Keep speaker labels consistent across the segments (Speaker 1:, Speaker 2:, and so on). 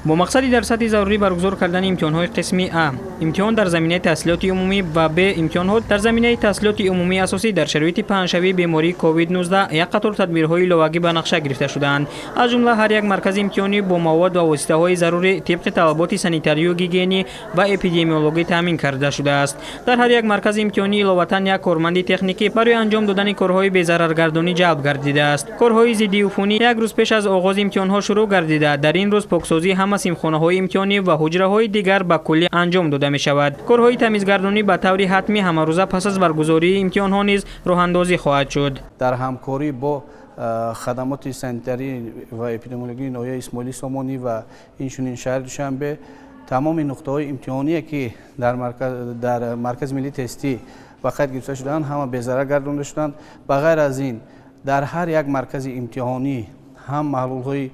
Speaker 1: با مقصد در سطح ضروری برگزار کردن امتحان‌های قسم A، امتحان در زمینه تحصیلات عمومی و B، امتحان‌ها در زمینه تحصیلات عمومی اساسی در شرایط پنهانشوی بیماری کووید 19 یک قطار تدبیرهای لواگی به نقشه گرفته شدند. از جمله هر یک مرکز امتحانی با مواد و واسطه‌های ضروری طبق طلبات سانیتاری و گیگینی و اپیدمیولوژی تامین کرده شده است. در هر یک مرکز امتحانی علاوه یک کارمند تکنیکی برای انجام دادن کارهای بی‌ضررگردانی جلب گردیده است. کارهای ضد عفونی یک روز پیش از آغاز امتحان‌ها شروع گردیده. در این روز پاکسازی همه سیمخانه‌های امتحانی و حجره‌های دیگر به کلی انجام داده می‌شود. کارهای تمیزگردانی به طور حتمی همه روزه پس از برگزاری امتحان‌ها نیز راه‌اندازی خواهد شد.
Speaker 2: در همکاری با خدمات سانیتاری و اپیدمیولوژی ناحیه اسماعیلی سامانی و اینچنین شهر دوشنبه تمام نقطه‌های امتحانی که در مرکز ملی تستی وقت گرفته شدند همه به ضرر گردانده شدند. بغیر از این در هر یک مرکز امتحانی هم محلول‌های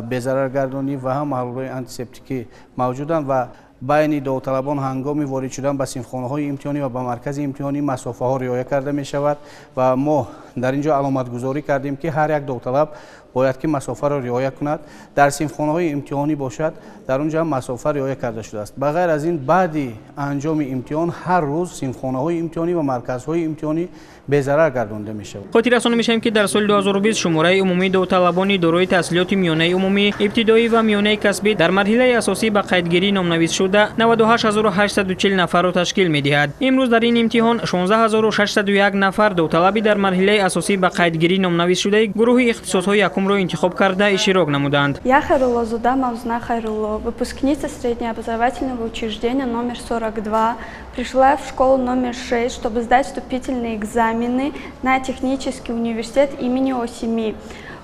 Speaker 2: به ضرر گردانی و هم محلول‌های آنتیسپتیکی موجودند و بین داوطلبان هنگام وارد شدن به صنفخانه‌های امتحانی و به مرکز امتحانی مسافه‌ها رعایت کرده می شود و ما در اینجا علامت گذاری کردیم که هر یک داوطلب باید که مسافه را رعایت کند. در صنفخانه‌های امتحانی باشد در اونجا هم مسافه رعایت کرده شده است. بغیر از این بعد انجام امتحان هر روز صنفخانه‌های امتحانی و مرکزهای امتحانی به ضرر گردانده می شود.
Speaker 1: خاطر رسانی می‌شیم که در سال 2020 شماره عمومی داوطلبان دارای تحصیلات میانه عمومی، ابتدایی و میانه کسبی در مرحله اساسی به قیدگیری نامنویس شده 98840 نفر را تشکیل می‌دهد. امروز در این امتحان 16601 نفر داوطلبی در مرحله اساسی به قیدگیری نامنویس شده گروه اختصاص‌های یکم را انتخاب کرده اشتراک نمودند.
Speaker 3: Я Хайрулло Зуда Мавзна Хайрулло, выпускница среднеобразовательного учреждения номер 42, пришла в школу номер 6, чтобы сдать вступительные экзамены на технический университет имени Осими.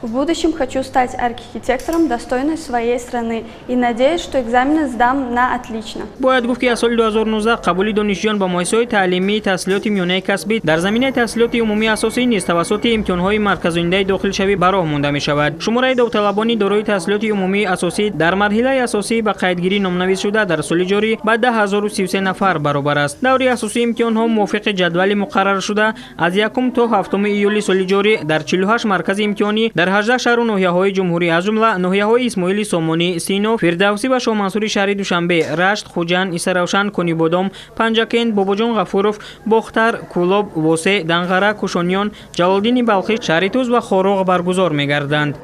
Speaker 3: В будущем хочу стать архитектором достойной своей страны и надеюсь, что экзамены сдам на отлично.
Speaker 1: باید گفت که از سال 2019 قبول دانشجویان به مؤسسه‌های تعلیمی تحصیلات میانه کسبی در زمینه تحصیلات عمومی اساسی نیز توسط امتحان‌های مرکزآینده داخل شوی به راه مانده می‌شود. شماره داوطلبان دارای تحصیلات عمومی اساسی در مرحله اساسی به قیدگیری نامنویس شده در سال جاری به 10033 نفر برابر است. دوره اساسی امتحان‌ها موافق جدول مقرر شده از 1 تا 7 ایولی سال جاری در 48 مرکز امتحانی در 18 شهر و ناحیه‌های جمهوری از جمله ناحیه‌های اسماعیلی سامانی، سینو، فردوسی و شاه منصور شهری دوشنبه، رشت، خوجند، ایسروشن، کنی بادام، پنجکند، باباجان غفورов، باختر، کولاب، واسه، دنغره، کوشانیان، جلالدین بلخی، شهر توز و خاروغ برگزار می‌گردند.